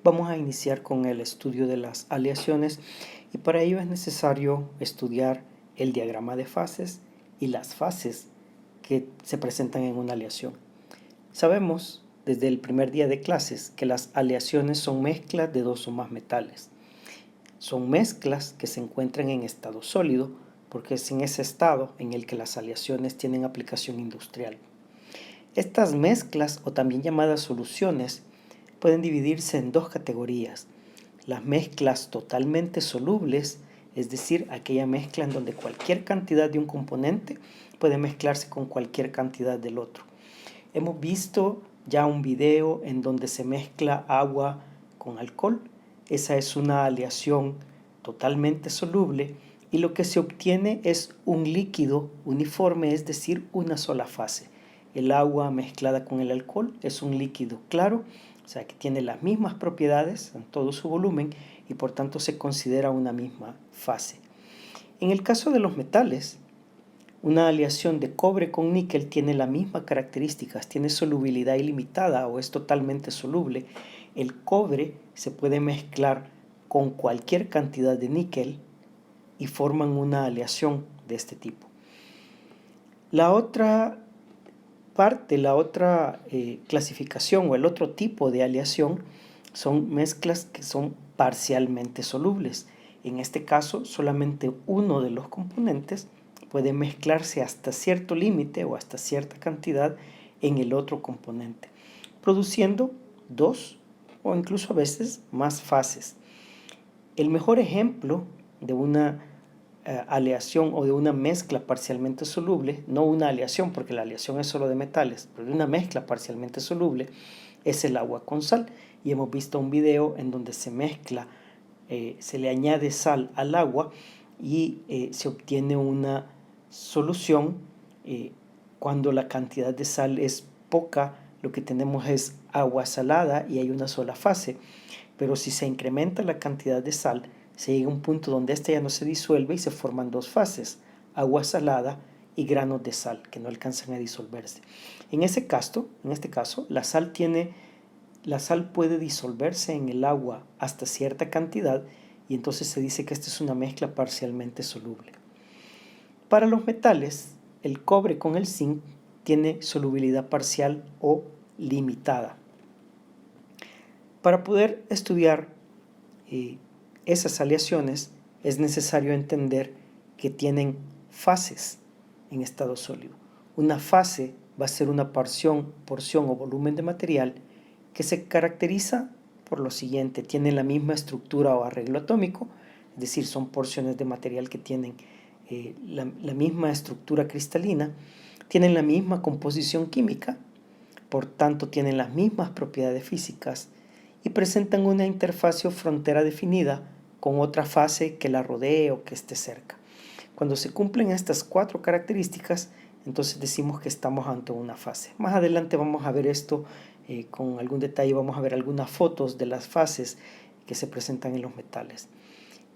Vamos a iniciar con el estudio de las aleaciones y para ello es necesario estudiar el diagrama de fases y las fases que se presentan en una aleación. Sabemos desde el primer día de clases que las aleaciones son mezclas de dos o más metales. Son mezclas que se encuentran en estado sólido porque es en ese estado en el que las aleaciones tienen aplicación industrial. Estas mezclas, o también llamadas soluciones, pueden dividirse en dos categorías: las mezclas totalmente solubles, es decir, aquella mezcla en donde cualquier cantidad de un componente puede mezclarse con cualquier cantidad del otro. Hemos visto ya un video en donde se mezcla agua con alcohol. Esa es una aleación totalmente soluble y lo que se obtiene es un líquido uniforme, es decir, una sola fase. El agua mezclada con el alcohol es un líquido claro, o sea que tiene las mismas propiedades en todo su volumen y por tanto se considera una misma fase. En el caso de los metales, una aleación de cobre con níquel tiene las mismas características, tiene solubilidad ilimitada o es totalmente soluble. El cobre se puede mezclar con cualquier cantidad de níquel y forman una aleación de este tipo. La otra parte, la otra clasificación o el otro tipo de aleación son mezclas que son parcialmente solubles. En este caso, solamente uno de los componentes puede mezclarse hasta cierto límite o hasta cierta cantidad en el otro componente, produciendo dos o incluso a veces más fases. El mejor ejemplo de una aleación o de una mezcla parcialmente soluble, no una aleación porque la aleación es solo de metales, pero de una mezcla parcialmente soluble, es el agua con sal. Y hemos visto un video en donde se mezcla, se le añade sal al agua y se obtiene una solución. Cuando la cantidad de sal es poca, lo que tenemos es agua salada y hay una sola fase. Pero si se incrementa la cantidad de sal, se llega a un punto donde esta ya no se disuelve y se forman dos fases: agua salada y granos de sal que no alcanzan a disolverse. En este caso, la sal puede disolverse en el agua hasta cierta cantidad y entonces se dice que esta es una mezcla parcialmente soluble. Para los metales, el cobre con el zinc tiene solubilidad parcial o limitada. Para poder estudiar esas aleaciones es necesario entender que tienen fases en estado sólido. Una fase va a ser una porción o volumen de material que se caracteriza por lo siguiente: tienen la misma estructura o arreglo atómico, es decir, son porciones de material que tienen la misma estructura cristalina, tienen la misma composición química, por tanto tienen las mismas propiedades físicas y presentan una interfaz o frontera definida con otra fase que la rodee o que esté cerca. Cuando se cumplen estas cuatro características, entonces decimos que estamos ante una fase. Más adelante vamos a ver esto con algún detalle, vamos a ver algunas fotos de las fases que se presentan en los metales.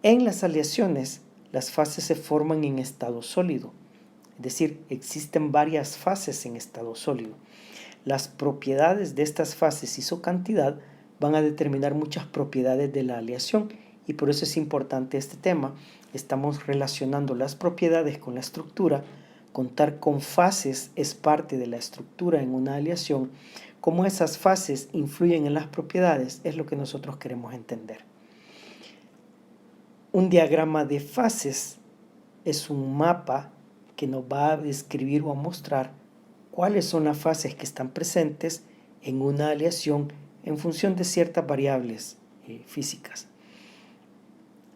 En las aleaciones, las fases se forman en estado sólido, es decir, existen varias fases en estado sólido. Las propiedades de estas fases y su cantidad van a determinar muchas propiedades de la aleación y por eso es importante este tema. Estamos relacionando las propiedades con la estructura. Contar con fases es parte de la estructura en una aleación. Cómo esas fases influyen en las propiedades es lo que nosotros queremos entender. Un diagrama de fases es un mapa que nos va a describir o a mostrar cuáles son las fases que están presentes en una aleación en función de ciertas variables físicas.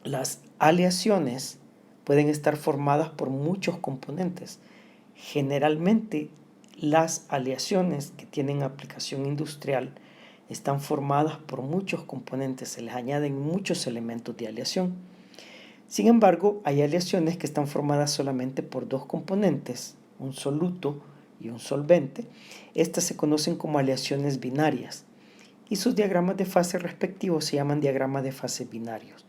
Las aleaciones pueden estar formadas por muchos componentes. Generalmente, las aleaciones que tienen aplicación industrial están formadas por muchos componentes, se les añaden muchos elementos de aleación. Sin embargo, hay aleaciones que están formadas solamente por dos componentes, un soluto y un solvente. Estas se conocen como aleaciones binarias y sus diagramas de fase respectivos se llaman diagramas de fase binarios.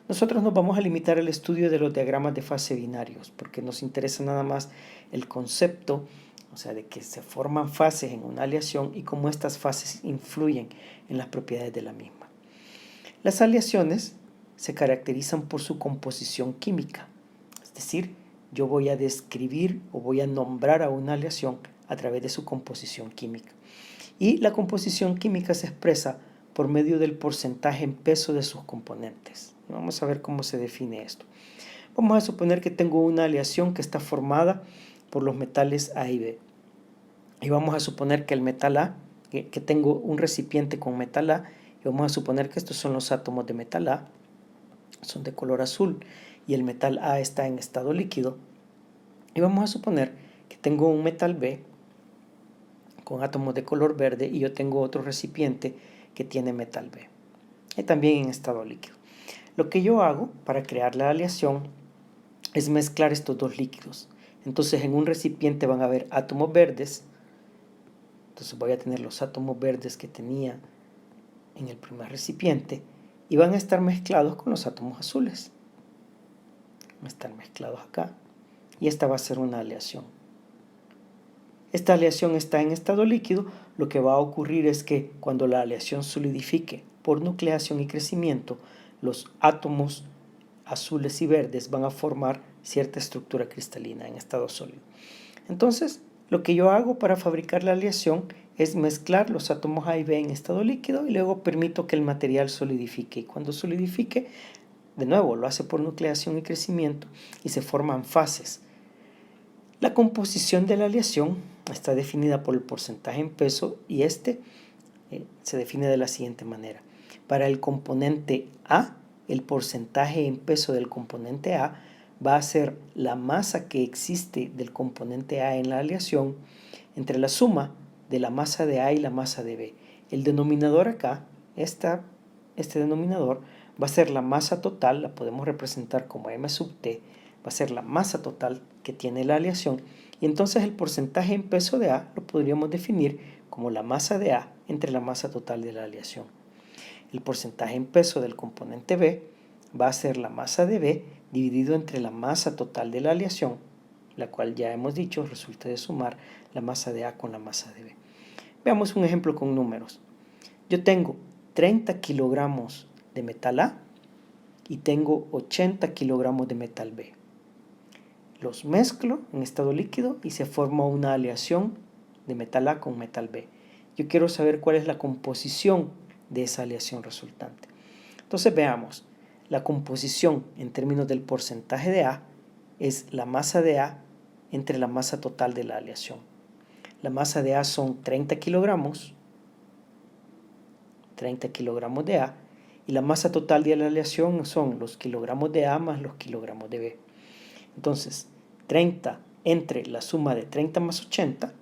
Nosotros nos vamos a limitar al estudio de los diagramas de fase binarios porque nos interesa nada más el concepto, o sea, de que se forman fases en una aleación y cómo estas fases influyen en las propiedades de la misma. Las aleaciones se caracterizan por su composición química, es decir, yo voy a describir o voy a nombrar a una aleación a través de su composición química. Y la composición química se expresa por medio del porcentaje en peso de sus componentes. Vamos a ver cómo se define esto. Vamos a suponer que tengo una aleación que está formada por los metales A y B. Y vamos a suponer que el metal A, que tengo un recipiente con metal A, y vamos a suponer que estos son los átomos de metal A, son de color azul, y el metal A está en estado líquido. Y vamos a suponer que tengo un metal B con átomos de color verde y yo tengo otro recipiente que tiene metal B, y también en estado líquido. Lo que yo hago para crear la aleación es mezclar estos dos líquidos. Entonces en un recipiente van a haber átomos verdes, entonces voy a tener los átomos verdes que tenía en el primer recipiente y van a estar mezclados con los átomos azules. Van a estar mezclados acá y esta va a ser una aleación. Esta aleación está en estado líquido. Lo que va a ocurrir es que cuando la aleación solidifique por nucleación y crecimiento, los átomos azules y verdes van a formar cierta estructura cristalina en estado sólido. Entonces, lo que yo hago para fabricar la aleación es mezclar los átomos A y B en estado líquido y luego permito que el material solidifique. Y cuando solidifique, de nuevo, lo hace por nucleación y crecimiento y se forman fases. La composición de la aleación está definida por el porcentaje en peso y se define de la siguiente manera. Para el componente A, el porcentaje en peso del componente A va a ser la masa que existe del componente A en la aleación entre la suma de la masa de A y la masa de B. El denominador acá, este denominador, va a ser la masa total, la podemos representar como M sub T, va a ser la masa total que tiene la aleación, y entonces el porcentaje en peso de A lo podríamos definir como la masa de A entre la masa total de la aleación. El porcentaje en peso del componente B va a ser la masa de B dividido entre la masa total de la aleación, la cual ya hemos dicho resulta de sumar la masa de A con la masa de B. Veamos un ejemplo con números. Yo tengo 30 kilogramos de metal A y tengo 80 kilogramos de metal B. Los mezclo en estado líquido y se forma una aleación de metal A con metal B. Yo quiero saber cuál es la composición de esa aleación resultante. Entonces veamos, la composición en términos del porcentaje de A es la masa de A entre la masa total de la aleación. La masa de A son 30 kilogramos de A, y la masa total de la aleación son los kilogramos de A más los kilogramos de B. Entonces, 30 entre la suma de 30 más 80,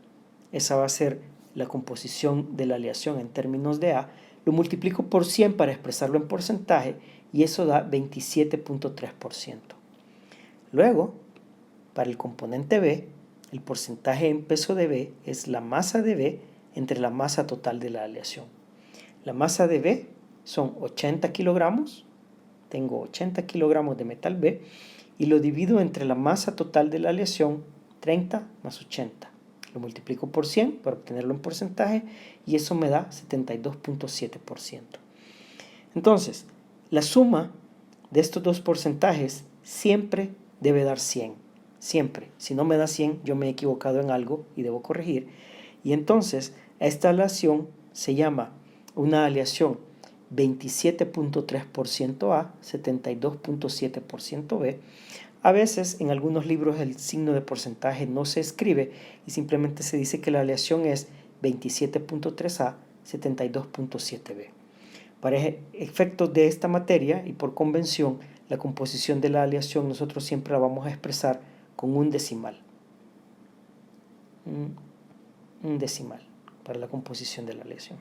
esa va a ser la composición de la aleación en términos de A, lo multiplico por 100 para expresarlo en porcentaje y eso da 27.3%. Luego, para el componente B, el porcentaje en peso de B es la masa de B entre la masa total de la aleación. La masa de B son 80 kilogramos, tengo 80 kilogramos de metal B y lo divido entre la masa total de la aleación, 30 más 80. Lo multiplico por 100 para obtenerlo en porcentaje y eso me da 72.7%. Entonces, la suma de estos dos porcentajes siempre debe dar 100. Siempre. Si no me da 100, yo me he equivocado en algo y debo corregir. Y entonces, esta aleación se llama una aleación 27.3% A, 72.7% B. A veces en algunos libros el signo de porcentaje no se escribe y simplemente se dice que la aleación es 27.3A, 72.7B. Para efectos de esta materia y por convención, la composición de la aleación nosotros siempre la vamos a expresar con un decimal. Un decimal para la composición de la aleación.